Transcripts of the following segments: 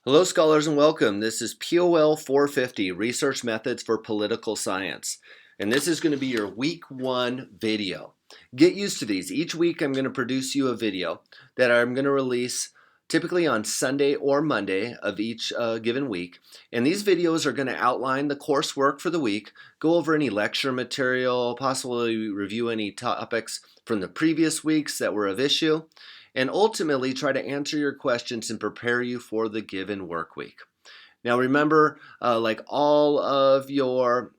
Hello, scholars, and welcome. This is POL450, Research Methods for Political Science. And this is going to be your week 1 video. Get used to these. Each week I'm going to produce you a video that I'm going to release typically on Sunday or Monday of each given week. And these videos are going to outline the coursework for the week, go over any lecture material, possibly review any topics from the previous weeks that were of issue, and ultimately try to answer your questions and prepare you for the given work week. Now remember, like all of your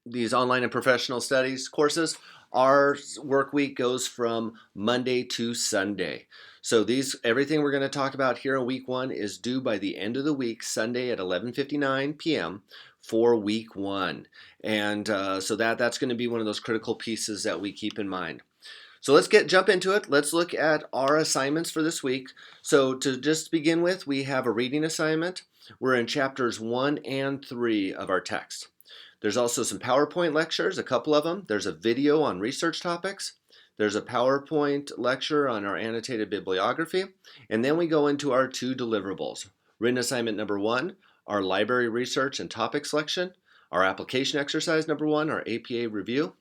these online and professional studies courses, our work week goes from Monday to Sunday. So everything we're going to talk about here in week 1 is due by the end of the week, Sunday at 11:59 p.m. for week 1. And so that's going to be one of those critical pieces that we keep in mind. So let's jump into it. Let's look at our assignments for this week. So to just begin with, we have a reading assignment. We're in chapters 1 and 3 of our text. There's also some PowerPoint lectures, a couple of them. There's a video on research topics. There's a PowerPoint lecture on our annotated bibliography. And then we go into our 2 deliverables. Written assignment number 1, our library research and topic selection. Our application exercise number 1, our APA review.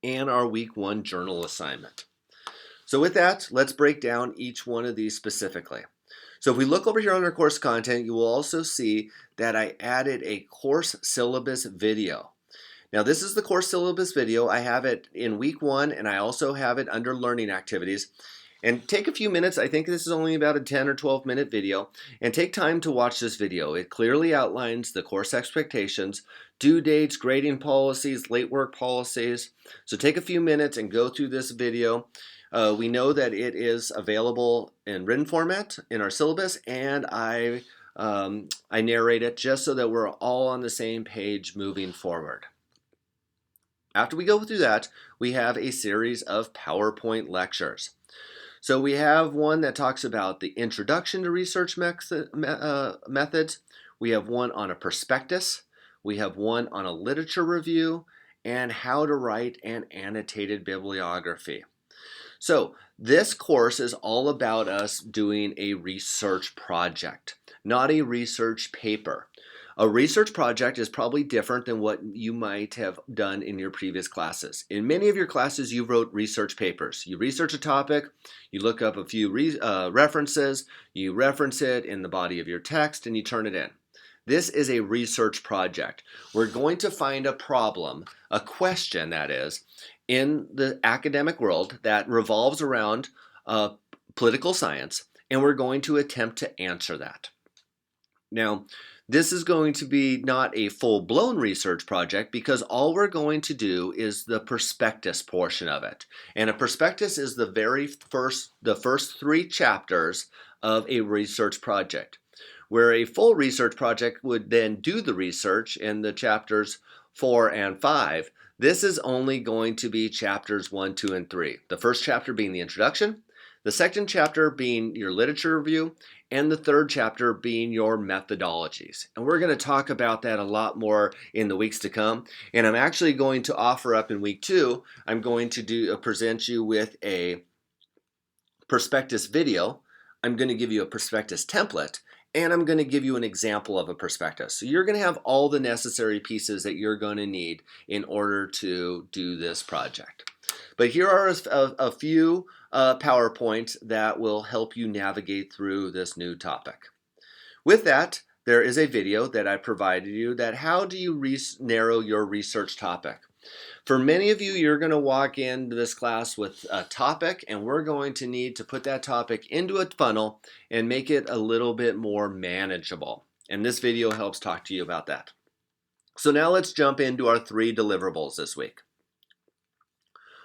And our week 1 journal assignment. So with that, let's break down each one of these specifically. So if we look over here on our course content, you will also see that I added a course syllabus video. Now this is the course syllabus video. I have it in week 1 and I also have it under learning activities. And take a few minutes, I think this is only about a 10 or 12 minute video, and take time to watch this video. It clearly outlines the course expectations, due dates, grading policies, late work policies. So take a few minutes and go through this video. We know that it is available in written format in our syllabus, and I narrate it just so that we're all on the same page moving forward. After we go through that, we have a series of PowerPoint lectures. So we have one that talks about the introduction to research methods. We have one on a prospectus. We have one on a literature review and how to write an annotated bibliography. So this course is all about us doing a research project, not a research paper. A research project is probably different than what you might have done in your previous classes. In many of your classes, you wrote research papers. You research a topic, you look up a few references, you reference it in the body of your text, and you turn it in. This is a research project. We're going to find a problem, a question that is, in the academic world that revolves around political science, and we're going to attempt to answer that. Now, this is going to be not a full-blown research project because all we're going to do is the prospectus portion of it. And a prospectus is the first 3 chapters of a research project, where a full research project would then do the research in the chapters 4 and 5. This is only going to be chapters 1, 2, and 3. The first chapter being the introduction, the second chapter being your literature review, and the third chapter being your methodologies. And we're going to talk about that a lot more in the weeks to come. And I'm actually going to offer up in week 2, I'm going to present you with a prospectus video. I'm going to give you a prospectus template, and I'm going to give you an example of a prospectus. So you're going to have all the necessary pieces that you're going to need in order to do this project. But here are a few PowerPoints that will help you navigate through this new topic. With that, there is a video that I provided you that how do you narrow your research topic. For many of you, you're going to walk into this class with a topic, and we're going to need to put that topic into a funnel and make it a little bit more manageable. And this video helps talk to you about that. So now let's jump into our 3 deliverables this week.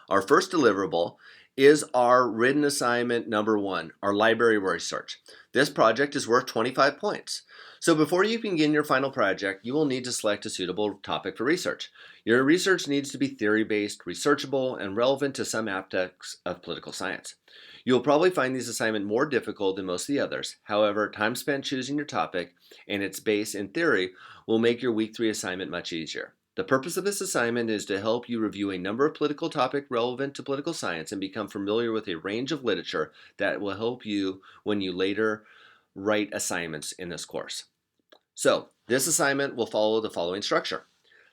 Our first deliverable is our written assignment number 1, our library research. This project is worth 25 points. So before you begin your final project, you will need to select a suitable topic for research. Your research needs to be theory-based, researchable, and relevant to some aspects of political science. You will probably find these assignments more difficult than most of the others. However, time spent choosing your topic and its base in theory will make your week 3 assignment much easier. The purpose of this assignment is to help you review a number of political topics relevant to political science and become familiar with a range of literature that will help you when you later write assignments in this course. So, this assignment will follow the following structure.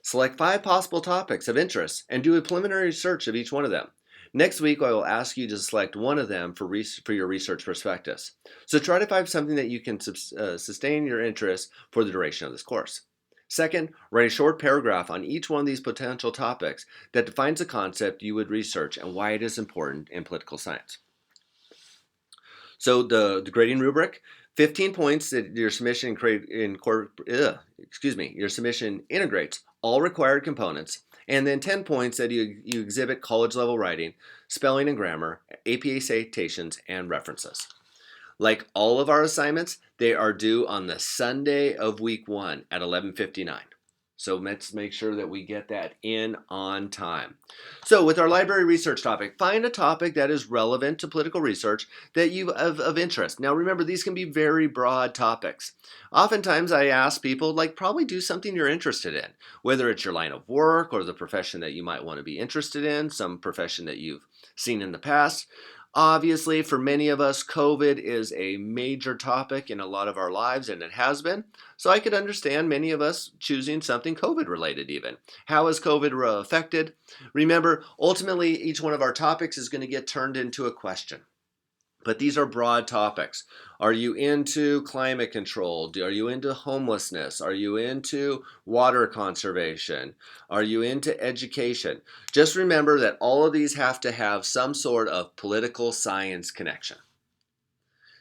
Select 5 possible topics of interest and do a preliminary search of each one of them. Next week, I will ask you to select one of them for your research prospectus. So try to find something that you can sustain your interest for the duration of this course. Second, write a short paragraph on each one of these potential topics that defines the concept you would research and why it is important in political science. So the grading rubric, 15 points that your submission your submission integrates all required components, and then 10 points that you exhibit college level writing, spelling and grammar, APA citations, and references. Like all of our assignments, they are due on the Sunday of week 1 at 11:59. So let's make sure that we get that in on time. So with our library research topic, find a topic that is relevant to political research that you of interest. Now remember, these can be very broad topics. Oftentimes I ask people, probably do something you're interested in, whether it's your line of work or the profession that you might want to be interested in, some profession that you've seen in the past. Obviously, for many of us, COVID is a major topic in a lot of our lives, and it has been. So I could understand many of us choosing something COVID related even. How has COVID affected? Remember, ultimately, each one of our topics is going to get turned into a question. But these are broad topics. Are you into climate control? Are you into homelessness? Are you into water conservation? Are you into education? Just remember that all of these have to have some sort of political science connection.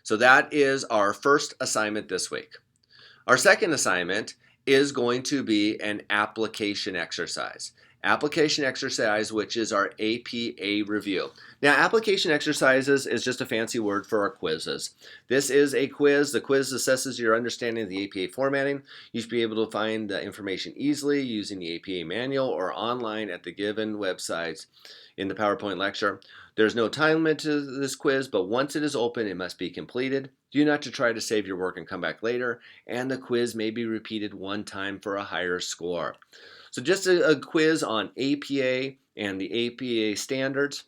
So that is our first assignment this week. Our second assignment is going to be an application exercise. Application exercise, which is our APA review. Now, application exercises is just a fancy word for our quizzes. This is a quiz. The quiz assesses your understanding of the APA formatting. You should be able to find the information easily using the APA manual or online at the given websites in the PowerPoint lecture. There's no time limit to this quiz, but once it is open, it must be completed. Do not to try to save your work and come back later, and the quiz may be repeated one time for a higher score. So just a quiz on APA and the APA standards.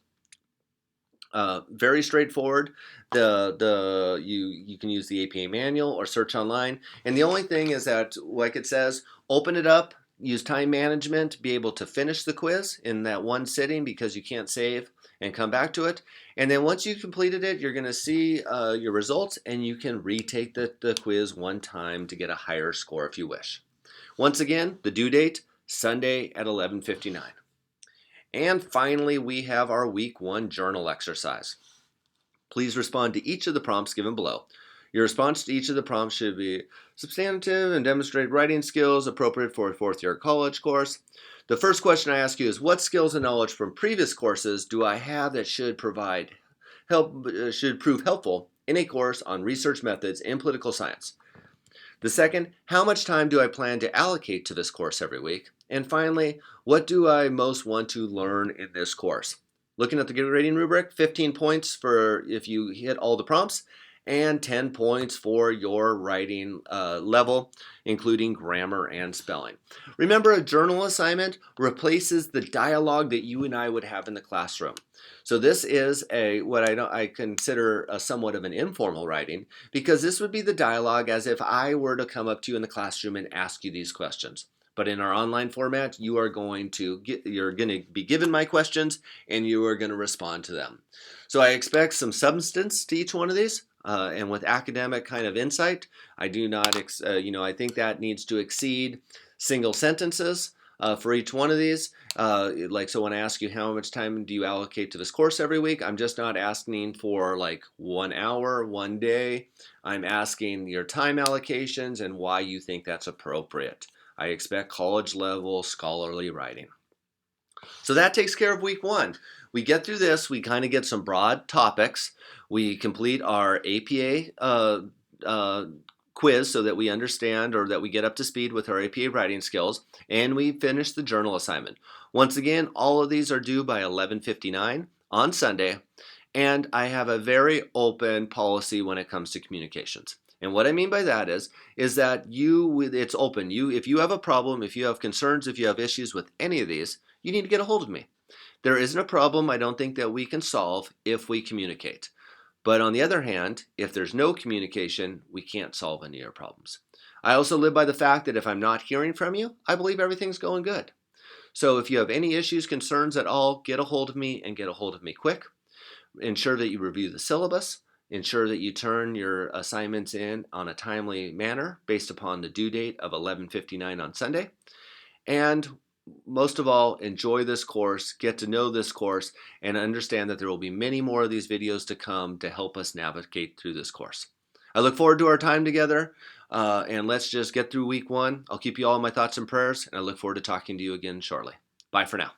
Very straightforward. You can use the APA manual or search online. And the only thing is that, like it says, open it up, use time management, be able to finish the quiz in that one sitting because you can't save and come back to it. And then once you've completed it, you're going to see your results, and you can retake the quiz one time to get a higher score if you wish. Once again, the due date, Sunday at 11:59. And finally, we have our week 1 journal exercise. Please respond to each of the prompts given below. Your response to each of the prompts should be substantive and demonstrate writing skills appropriate for a 4th-year college course. The first question I ask you is, what skills and knowledge from previous courses do I have that should prove helpful in a course on research methods in political science? The second, how much time do I plan to allocate to this course every week? And finally, what do I most want to learn in this course? Looking at the grading rubric, 15 points for if you hit all the prompts, and 10 points for your writing level, including grammar and spelling. Remember, a journal assignment replaces the dialogue that you and I would have in the classroom. So this is what I consider somewhat of an informal writing, because this would be the dialogue as if I were to come up to you in the classroom and ask you these questions. But in our online format, you're going to be given my questions, and you are going to respond to them. So I expect some substance to each one of these. And with academic kind of insight, I do not, I think that needs to exceed single sentences for each one of these. So when I ask you how much time do you allocate to this course every week, I'm just not asking for 1 hour, 1 day. I'm asking your time allocations and why you think that's appropriate. I expect college level scholarly writing. So that takes care of week 1. We get through this, we kind of get some broad topics. We complete our APA quiz so that we understand, or that we get up to speed with our APA writing skills, and we finish the journal assignment. Once again, all of these are due by 11:59 on Sunday, and I have a very open policy when it comes to communications. And what I mean by that is that it's open. If you have a problem, if you have concerns, if you have issues with any of these, you need to get a hold of me. There isn't a problem I don't think that we can solve if we communicate. But on the other hand, if there's no communication, we can't solve any of our problems. I also live by the fact that if I'm not hearing from you, I believe everything's going good. So if you have any issues, concerns at all, get a hold of me and get a hold of me quick. Ensure that you review the syllabus. Ensure that you turn your assignments in on a timely manner based upon the due date of 11:59 on Sunday. And most of all, enjoy this course, get to know this course, and understand that there will be many more of these videos to come to help us navigate through this course. I look forward to our time together, and let's just get through week one. I'll keep you all in my thoughts and prayers, and I look forward to talking to you again shortly. Bye for now.